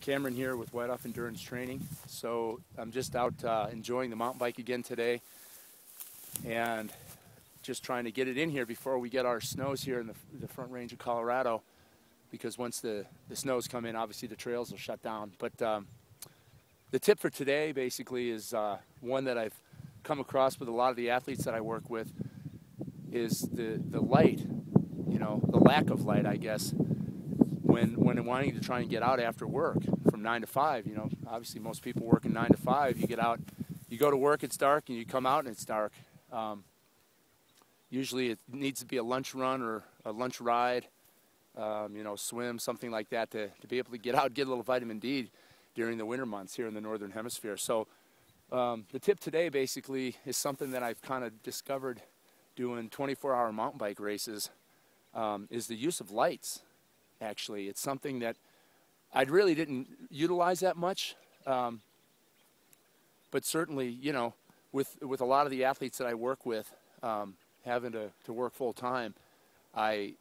Cameron here with White Off Endurance Training. So I'm just out enjoying the mountain bike again today and just trying to get it in here before we get our snows here in the Front Range of Colorado, because once the snows come in, obviously the trails will shut down. But the tip for today basically is one that I've come across with a lot of the athletes that I work with, is the light, you know, the lack of light, I guess, when wanting to try and get out after work from 9 to 5. You know, obviously most people working 9 to 5, you get out, you go to work, it's dark, and you come out and it's dark. Usually it needs to be a lunch run or a lunch ride, you know, swim, something like that, to be able to get out, get a little vitamin D during the winter months here in the Northern Hemisphere. So the tip today basically is something that I've kind of discovered doing 24-hour mountain bike races, is the use of lights. Actually, it's something that I really didn't utilize that much, but certainly, you know, with a lot of the athletes that I work with, having to work full time, I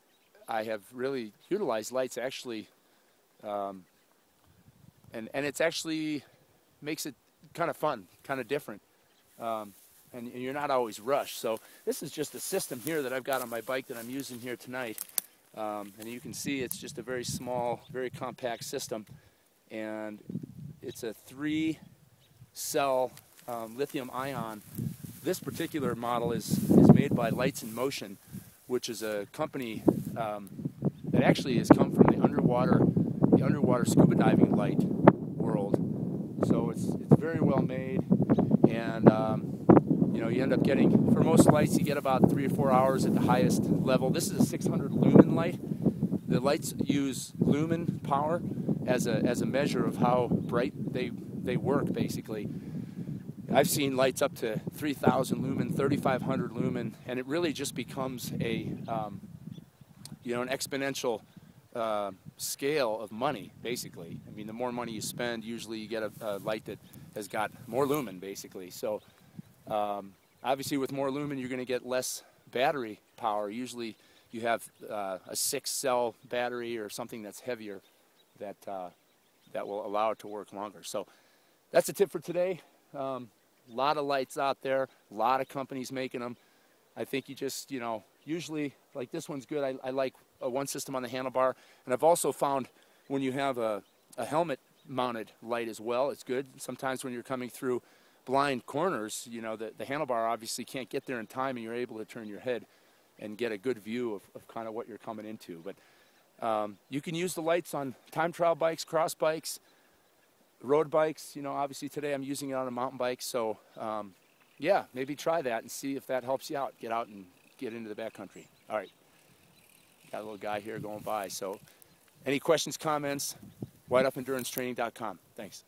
have really utilized lights actually, and it's actually makes it kind of fun, kind of different, and you're not always rushed. So this is just a system here that I've got on my bike that I'm using here tonight. And you can see it's just a very small, very compact system, and it's a 3-cell lithium ion. This particular model is made by Lights in Motion, which is a company that actually has come from the underwater scuba diving light world. So it's very well made, and you know, you end up getting, for most lights, you get about 3 or 4 hours at the highest level. This is a 600 lumen light. The lights use lumen power as a measure of how bright they work, basically. I've seen lights up to 3,000 lumen, 3,500 lumen, and it really just becomes a, you know, an exponential scale of money, basically. I mean, the more money you spend, usually you get a light that has got more lumen, basically. So obviously with more lumen, you're going to get less battery power. Usually you have a 6-cell battery or something that's heavier that will allow it to work longer. So that's a tip for today. A lot of lights out there, a lot of companies making them. I think you just, you know, usually, like this one's good. I like one system on the handlebar, and I've also found when you have a helmet mounted light as well, it's good. Sometimes when you're coming through blind corners, you know, the handlebar obviously can't get there in time, and you're able to turn your head and get a good view of kind of what you're coming into. But you can use the lights on time trial bikes, cross bikes, road bikes. You know, obviously today I'm using it on a mountain bike. So yeah, maybe try that and see if that helps you out. Get out and get into the backcountry. All right, got a little guy here going by. So any questions, comments, whiteofendurancetraining.com. Thanks.